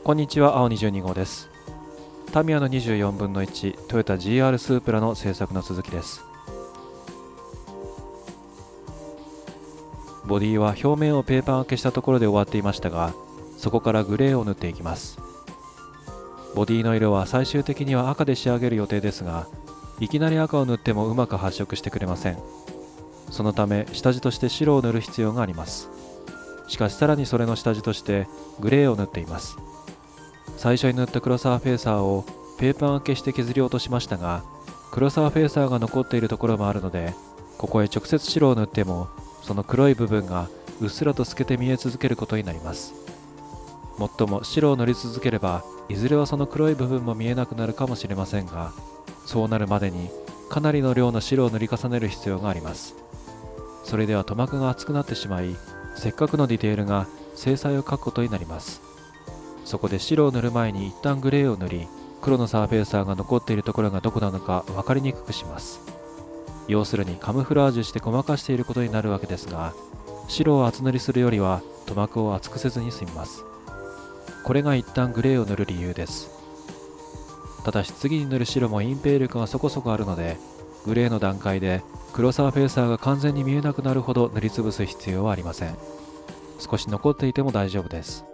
こんにちは、青22号です。タミヤの24分の1トヨタ GR スープラの製作の続きです。ボディは表面をペーパー掛けしたところで終わっていましたが、そこからグレーを塗っていきます。ボディの色は最終的には赤で仕上げる予定ですが、いきなり赤を塗ってもうまく発色してくれません。そのため下地として白を塗る必要があります。しかしさらにそれの下地としてグレーを塗っています。最初に塗った黒沢フェーサーをペーパー掛けして削り落としましたが、黒沢フェーサーが残っているところもあるので、ここへ直接白を塗ってもその黒い部分がうっすらと透けて見え続けることになります。もっとも白を塗り続ければいずれはその黒い部分も見えなくなるかもしれませんが、そうなるまでにかなりの量の白を塗り重ねる必要があります。それでは塗膜が厚くなってしまい、せっかくのディテールが精細を欠くことになります。そこで白を塗る前に一旦グレーを塗り、黒のサーフェーサーが残っているところがどこなのか分かりにくくします。要するにカムフラージュしてごまかしていることになるわけですが、白を厚塗りするよりは塗膜を厚くせずに済みます。これが一旦グレーを塗る理由です。ただし次に塗る白も隠蔽力がそこそこあるので、グレーの段階で黒サーフェーサーが完全に見えなくなるほど塗りつぶす必要はありません。少し残っていても大丈夫です。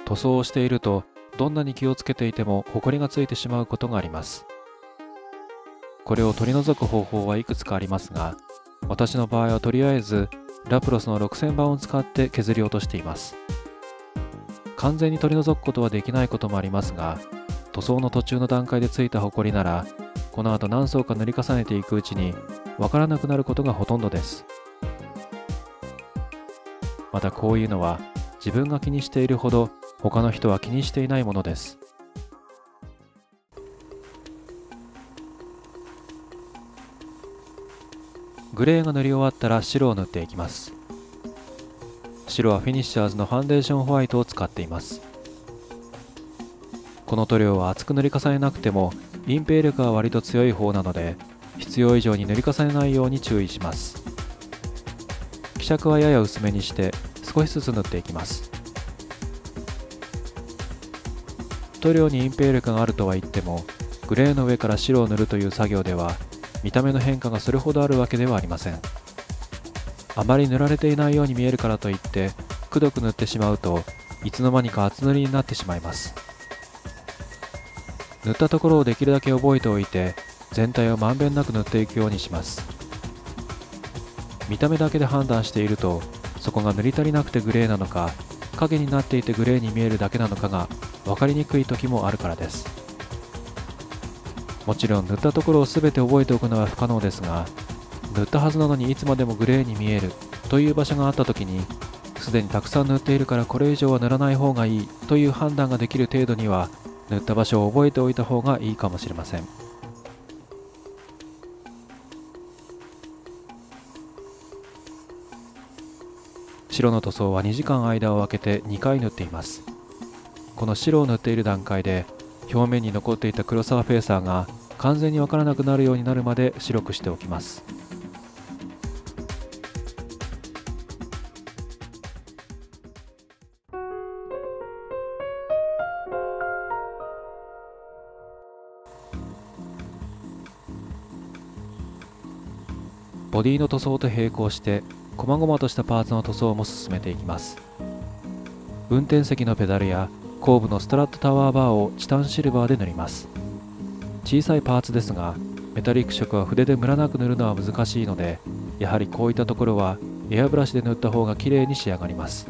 塗装をしているとどんなに気をつけていてもホコリがついてしまうことがあります。これを取り除く方法はいくつかありますが、私の場合はとりあえずラプロスの6000番を使って削り落としています。完全に取り除くことはできないこともありますが、塗装の途中の段階でついたホコリならこの後何層か塗り重ねていくうちにわからなくなることがほとんどです。またこういうのは自分が気にしているほど他の人は気にしていないものです。グレーが塗り終わったら白を塗っていきます。白はフィニッシャーズのファンデーションホワイトを使っています。この塗料は厚く塗り重ねなくても隠蔽力が割と強い方なので、必要以上に塗り重ねないように注意します。希釈はやや薄めにして少しずつ塗っていきます。塗料に隠蔽力があるとは言っても、グレーの上から白を塗るという作業では見た目の変化がそれほどあるわけではありません。あまり塗られていないように見えるからといってくどく塗ってしまうといつの間にか厚塗りになってしまいます。塗ったところをできるだけ覚えておいて全体をまんべんなく塗っていくようにします。見た目だけで判断していると、そこが塗り足りなくてグレーなのか影になっていてグレーに見えるだけなのかが分かりにくい時もあるからです。もちろん塗ったところを全て覚えておくのは不可能ですが、塗ったはずなのにいつまでもグレーに見えるという場所があった時に、すでにたくさん塗っているからこれ以上は塗らない方がいいという判断ができる程度には塗った場所を覚えておいた方がいいかもしれません。白の塗装は2時間間を空けて2回塗っています。この白を塗っている段階で表面に残っていた黒沢フェーサーが完全にわからなくなるようになるまで白くしておきます。ボディの塗装と並行して細々としたパーツの塗装も進めていきます。運転席のペダルや後部のストラットタワーバーをチタンシルバーで塗ります。小さいパーツですが、メタリック色は筆でムラなく塗るのは難しいので、やはりこういったところはエアブラシで塗った方が綺麗に仕上がります。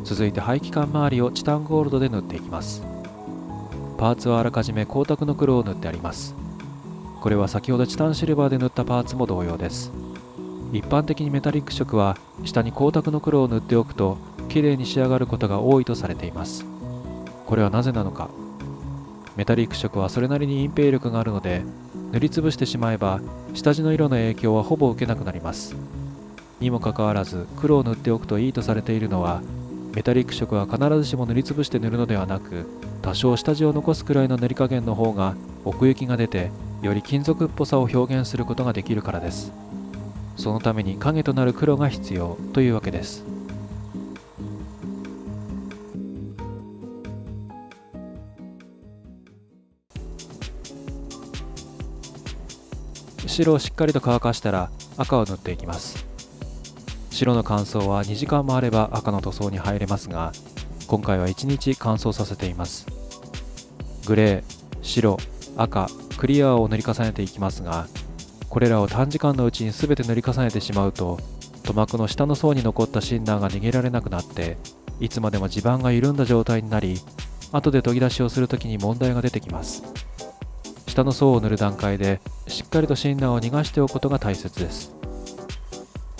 続いて排気管周りをチタンゴールドで塗っていきます。パーツはあらかじめ光沢の黒を塗ってあります。これは先ほどチタンシルバーで塗ったパーツも同様です。一般的にメタリック色は下に光沢の黒を塗っておくと綺麗に仕上がることが多いとされています。これはなぜなのか。メタリック色はそれなりに隠蔽力があるので、塗りつぶしてしまえば下地の色の影響はほぼ受けなくなります。にもかかわらず黒を塗っておくといいとされているのは、メタリック色は必ずしも塗りつぶして塗るのではなく、多少下地を残すくらいの塗り加減の方が奥行きが出て、より金属っぽさを表現することができるからです。そのために影となる黒が必要というわけです。白をしっかりと乾かしたら赤を塗っていきます。白の乾燥は2時間もあれば赤の塗装に入れますが、今回は1日乾燥させています。グレー、白、赤、クリアを塗り重ねていきますが、これらを短時間のうちに全て塗り重ねてしまうと、塗膜の下の層に残ったシンナーが逃げられなくなって、いつまでも地盤が緩んだ状態になり、後で研ぎ出しをするときに問題が出てきます。下の層を塗る段階でしっかりとシンナーを逃がしておくことが大切です。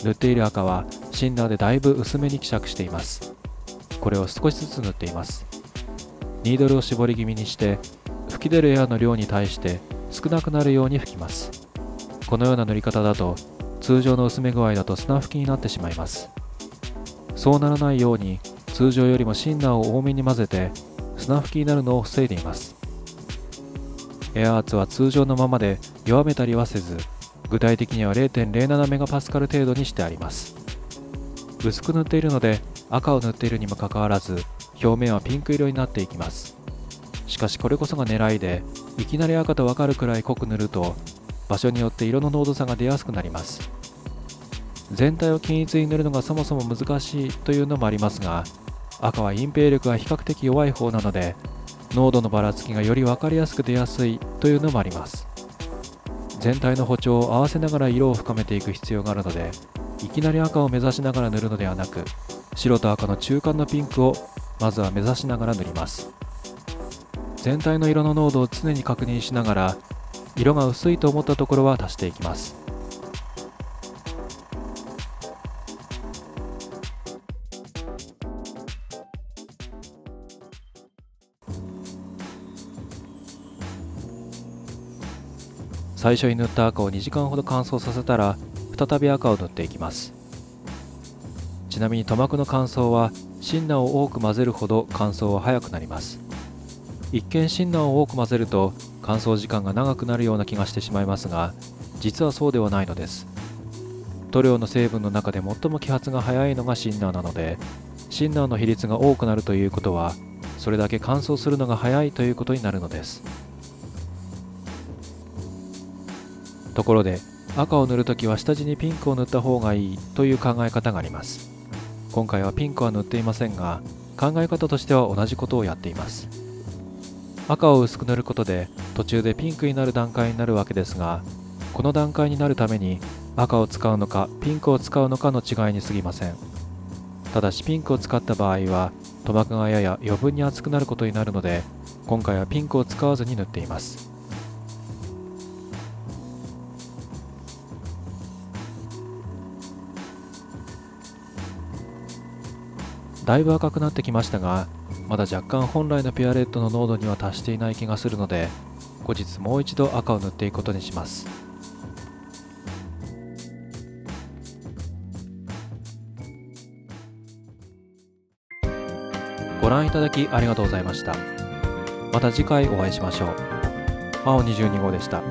塗っている赤はシンナーでだいぶ薄めに希釈しています。これを少しずつ塗っています。ニードルを絞り気味にして吹き出るエアの量に対して少なくなるように吹きます。このような塗り方だと通常の薄め具合だと砂吹きになってしまいます。そうならないように通常よりもシンナーを多めに混ぜて砂吹きになるのを防いでいます。エア圧は通常のままで弱めたりはせず、具体的には 0.07 メガパスカル程度にしてあります。薄く塗っているので赤を塗っているにもかかわらず表面はピンク色になっていきます。しかしこれこそが狙いで、いきなり赤とわかるくらい濃く塗ると場所によって色の濃度差が出やすくなります。全体を均一に塗るのがそもそも難しいというのもありますが、赤は隠蔽力が比較的弱い方なので濃度のばらつきがより分かりやすく出やすいというのもあります。全体の歩調を合わせながら色を深めていく必要があるので、いきなり赤を目指しながら塗るのではなく、白と赤の中間のピンクをまずは目指しながら塗ります。全体の色の濃度を常に確認しながら、色が薄いと思ったところは足していきます。最初に塗った赤を2時間ほど乾燥させたら再び赤を塗っていきます。ちなみに塗膜の乾燥はシンナーを多く混ぜるほど乾燥は早くなります。一見シンナーを多く混ぜると乾燥時間が長くなるような気がしてしまいますが、実はそうではないのです。塗料の成分の中で最も揮発が早いのがシンナーなので、シンナーの比率が多くなるということはそれだけ乾燥するのが早いということになるのです。ところで赤を塗るときは下地にピンクを塗った方がいいという考え方があります。今回はピンクは塗っていませんが、考え方としては同じことをやっています。赤を薄く塗ることで途中でピンクになる段階になるわけですが、この段階になるために赤を使うのかピンクを使うのかの違いに過ぎません。ただしピンクを使った場合は塗膜がやや余分に厚くなることになるので、今回はピンクを使わずに塗っています。だいぶ赤くなってきましたが、まだ若干本来のピュアレッドの濃度には達していない気がするので、後日もう一度赤を塗っていくことにします。ご覧いただきありがとうございました。また次回お会いしましょう。青22号でした。